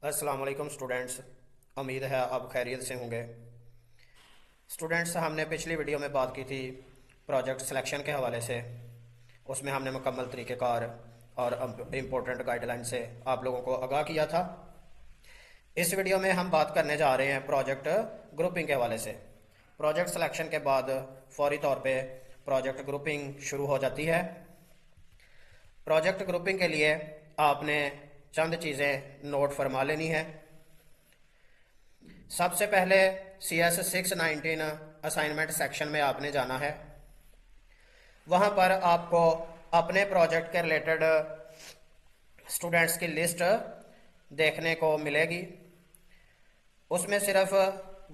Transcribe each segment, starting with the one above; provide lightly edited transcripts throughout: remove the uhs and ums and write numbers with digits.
अस्सलाम वालेकुम स्टूडेंट्स। उम्मीद है आप खैरियत से होंगे। स्टूडेंट्स, हमने पिछली वीडियो में बात की थी प्रोजेक्ट सिलेक्शन के हवाले से। उसमें हमने मुकम्मल तरीक़ेकार और इम्पोर्टेंट गाइडलाइन से आप लोगों को आगाह किया था। इस वीडियो में हम बात करने जा रहे हैं प्रोजेक्ट ग्रुपिंग के हवाले से। प्रोजेक्ट सिलेक्शन के बाद फौरी तौर पे प्रोजेक्ट ग्रुपिंग शुरू हो जाती है। प्रोजेक्ट ग्रुपिंग के लिए आपने चंद चीज़ें नोट फरमा लेनी है। सबसे पहले CS619 असाइनमेंट सेक्शन में आपने जाना है। वहाँ पर आपको अपने प्रोजेक्ट के रिलेटेड स्टूडेंट्स की लिस्ट देखने को मिलेगी। उसमें सिर्फ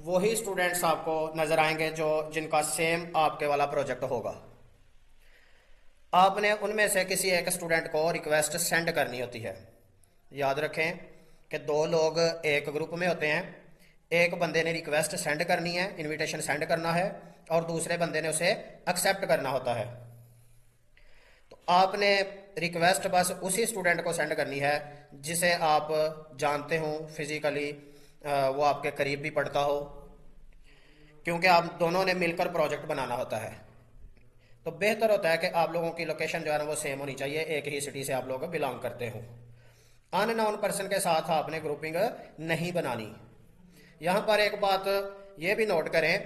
वही स्टूडेंट्स आपको नज़र आएंगे जो जिनका सेम आपके वाला प्रोजेक्ट होगा। आपने उनमें से किसी एक स्टूडेंट को रिक्वेस्ट सेंड करनी होती है। याद रखें कि दो लोग एक ग्रुप में होते हैं। एक बंदे ने रिक्वेस्ट सेंड करनी है, इनविटेशन सेंड करना है, और दूसरे बंदे ने उसे एक्सेप्ट करना होता है। तो आपने रिक्वेस्ट बस उसी स्टूडेंट को सेंड करनी है जिसे आप जानते हो फिजिकली, वो आपके करीब भी पढ़ता हो, क्योंकि आप दोनों ने मिलकर प्रोजेक्ट बनाना होता है। तो बेहतर होता है कि आप लोगों की लोकेशन जो है ना वो सेम होनी चाहिए, एक ही सिटी से आप लोग बिलोंग करते हो। अननोन पर्सन के साथ आपने ग्रुपिंग नहीं बनानी। यहाँ पर एक बात ये भी नोट करें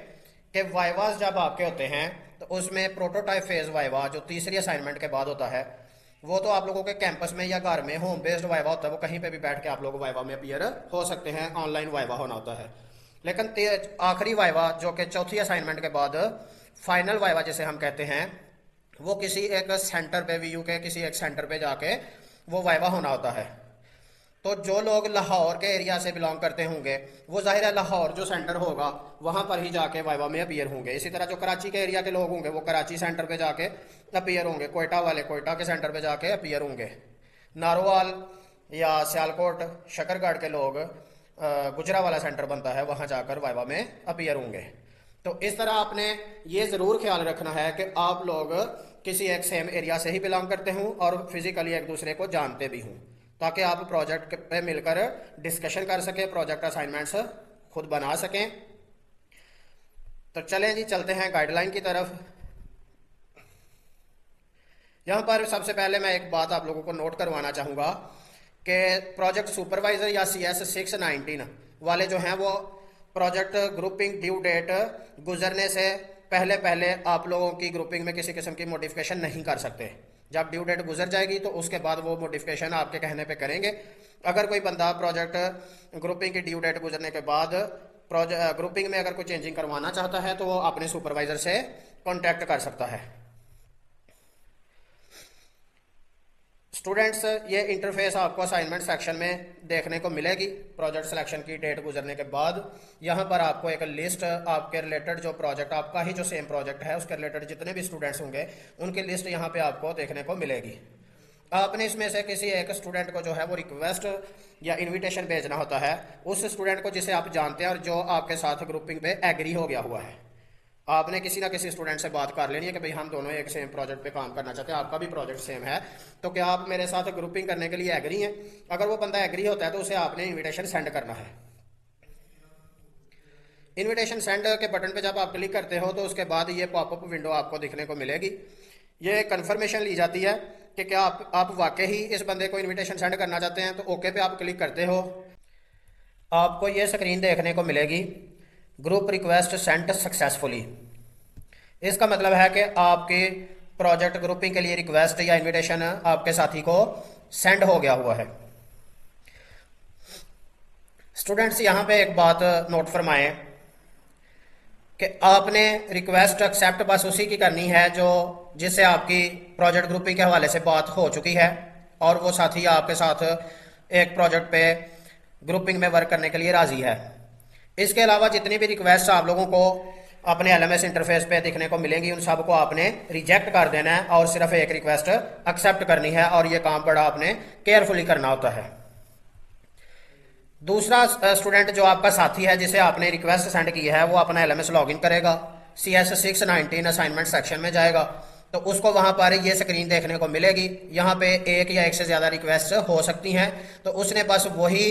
कि वाइवास जब आपके होते हैं तो उसमें प्रोटोटाइप फेज वाइवा जो तीसरी असाइनमेंट के बाद होता है, वो तो आप लोगों के कैंपस में या घर में होम बेस्ड वाइवा होता है। वो कहीं पे भी बैठ के आप लोग वाइवा में अपीयर हो सकते हैं, ऑनलाइन वाइवा होना होता है। लेकिन आखिरी वाइवा जो कि चौथी असाइनमेंट के बाद फाइनल वाइवा जिसे हम कहते हैं, वो किसी एक सेंटर पे, VU के किसी एक सेंटर पे जाके वो वाइवा होना होता है। तो जो लोग लाहौर के एरिया से बिलोंग करते होंगे वो जाहिर है लाहौर जो सेंटर होगा वहाँ पर ही जाके वाइवा में अपीयर होंगे। इसी तरह जो कराची के एरिया के लोग होंगे वो कराची सेंटर पे जाके अपीयर होंगे, कोयटा वाले कोयटा के सेंटर पे जाके अपीयर होंगे, नारोवाल या सियालकोट शकरगढ़ के लोग गुजरा वाला सेंटर बनता है वहाँ जाकर वाइवा में अपीयर होंगे। तो इस तरह आपने ये ज़रूर ख्याल रखना है कि आप लोग किसी एक सेम एरिया से ही बिलोंग करते हों और फिजिकली एक दूसरे को जानते भी हों, ताकि आप प्रोजेक्ट पे मिलकर डिस्कशन कर सकें, प्रोजेक्ट असाइनमेंट्स खुद बना सकें। तो चलें जी, चलते हैं गाइडलाइन की तरफ। यहाँ पर सबसे पहले मैं एक बात आप लोगों को नोट करवाना चाहूँगा कि प्रोजेक्ट सुपरवाइज़र या CS619 वाले जो हैं वो प्रोजेक्ट ग्रुपिंग ड्यू डेट गुजरने से पहले पहले आप लोगों की ग्रुपिंग में किसी किस्म की मॉडिफिकेशन नहीं कर सकते। जब ड्यू डेट गुजर जाएगी तो उसके बाद वो मॉडिफिकेशन आपके कहने पे करेंगे। अगर कोई बंदा प्रोजेक्ट ग्रुपिंग की ड्यू डेट गुजरने के बाद प्रोजेक्ट ग्रुपिंग में अगर कोई चेंजिंग करवाना चाहता है तो वो अपने सुपरवाइजर से कॉन्टैक्ट कर सकता है। स्टूडेंट्स, ये इंटरफेस आपको असाइनमेंट सेक्शन में देखने को मिलेगी। प्रोजेक्ट सिलेक्शन की डेट गुजरने के बाद यहाँ पर आपको एक लिस्ट आपके रिलेटेड जो प्रोजेक्ट आपका ही जो सेम प्रोजेक्ट है उसके रिलेटेड जितने भी स्टूडेंट्स होंगे उनकी लिस्ट यहाँ पे आपको देखने को मिलेगी। आपने इसमें से किसी एक स्टूडेंट को जो है वो रिक्वेस्ट या इन्विटेशन भेजना होता है, उस स्टूडेंट को जिसे आप जानते हैं और जो आपके साथ ग्रुपिंग पे एग्री हो गया हुआ है। आपने किसी ना किसी स्टूडेंट से बात कर लेनी है कि भाई हम दोनों एक सेम प्रोजेक्ट पे काम करना चाहते हैं, आपका भी प्रोजेक्ट सेम है, तो क्या आप मेरे साथ ग्रुपिंग करने के लिए एग्री हैं? अगर वो बंदा एग्री होता है तो उसे आपने इनविटेशन सेंड करना है। इनविटेशन सेंड के बटन पे जब आप क्लिक करते हो तो उसके बाद ये पॉपअप विंडो आपको दिखने को मिलेगी। ये कंफर्मेशन ली जाती है कि क्या आप वाकई ही इस बंदे को इन्विटेशन सेंड करना चाहते हैं। तो ओके पे आप क्लिक करते हो, आपको ये स्क्रीन देखने को मिलेगी, ग्रुप रिक्वेस्ट सेंट सक्सेसफुली। इसका मतलब है कि आपके प्रोजेक्ट ग्रुपिंग के लिए रिक्वेस्ट या इनविटेशन आपके साथी को सेंड हो गया हुआ है। स्टूडेंट्स, यहाँ पे एक बात नोट फरमाएं कि आपने रिक्वेस्ट एक्सेप्ट बस उसी की करनी है जो जिससे आपकी प्रोजेक्ट ग्रुपिंग के हवाले से बात हो चुकी है और वो साथी आपके साथ एक प्रोजेक्ट पे ग्रुपिंग में वर्क करने के लिए राजी है। इसके अलावा जितनी भी रिक्वेस्ट आप लोगों को अपने LMS इंटरफेस पे दिखने को मिलेंगी उन सबको आपने रिजेक्ट कर देना है और सिर्फ एक रिक्वेस्ट एक्सेप्ट करनी है, और ये काम बड़ा आपने केयरफुली करना होता है। दूसरा स्टूडेंट जो आपका साथी है जिसे आपने रिक्वेस्ट सेंड की है वो अपना LMS लॉगिन करेगा, CS619 असाइनमेंट सेक्शन में जाएगा तो उसको वहाँ पर ये स्क्रीन देखने को मिलेगी। यहाँ पे एक या एक से ज़्यादा रिक्वेस्ट हो सकती हैं, तो उसने बस वही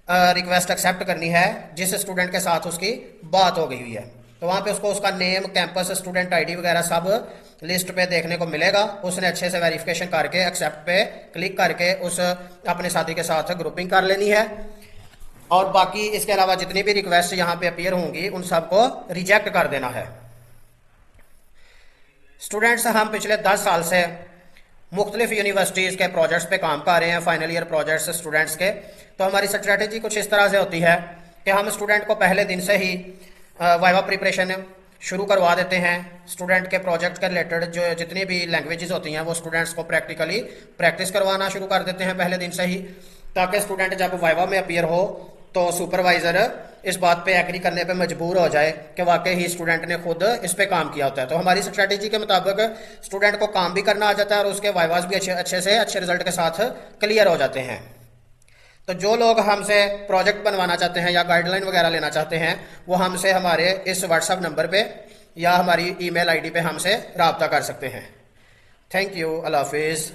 रिक्वेस्ट एक्सेप्ट करनी है जिस स्टूडेंट के साथ उसकी बात हो गई हुई है। तो वहाँ पे उसको उसका नेम, कैंपस, स्टूडेंट आईडी वगैरह सब लिस्ट पे देखने को मिलेगा। उसने अच्छे से वेरिफिकेशन करके एक्सेप्ट पे क्लिक करके उस अपने साथी के साथ ग्रुपिंग कर लेनी है। और बाकी इसके अलावा जितनी भी रिक्वेस्ट यहाँ पे अपीयर होंगी उन सबको रिजेक्ट कर देना है। स्टूडेंट्स, हम पिछले 10 साल से मुख्तलिफ यूनिवर्सिटीज़ के प्रोजेक्ट्स पे काम कर रहे हैं, फाइनल ईयर प्रोजेक्ट्स स्टूडेंट्स के। तो हमारी स्ट्रेटेजी कुछ इस तरह से होती है कि हम स्टूडेंट को पहले दिन से ही वाइवा प्रिपरेशन शुरू करवा देते हैं। स्टूडेंट के प्रोजेक्ट के रिलेटेड जो जितनी भी लैंग्वेजेस होती हैं वो स्टूडेंट्स को प्रैक्टिकली प्रैक्टिस करवाना शुरू कर देते हैं पहले दिन से ही, ताकि स्टूडेंट जब वाइवा में अपीयर हो तो सुपरवाइज़र इस बात पे एग्री करने पे मजबूर हो जाए कि वाकई ही स्टूडेंट ने खुद इस पे काम किया होता है। तो हमारी स्ट्रेटेजी के मुताबिक स्टूडेंट को काम भी करना आ जाता है और उसके वाइवास भी अच्छे रिजल्ट के साथ क्लियर हो जाते हैं। तो जो लोग हमसे प्रोजेक्ट बनवाना चाहते हैं या गाइडलाइन वगैरह लेना चाहते हैं वो हमसे हमारे इस व्हाट्सएप नंबर पे या हमारी ईमेल आईडी पे हमसे रब्ता कर सकते हैं। Thank you. अल्लाह हाफिज़।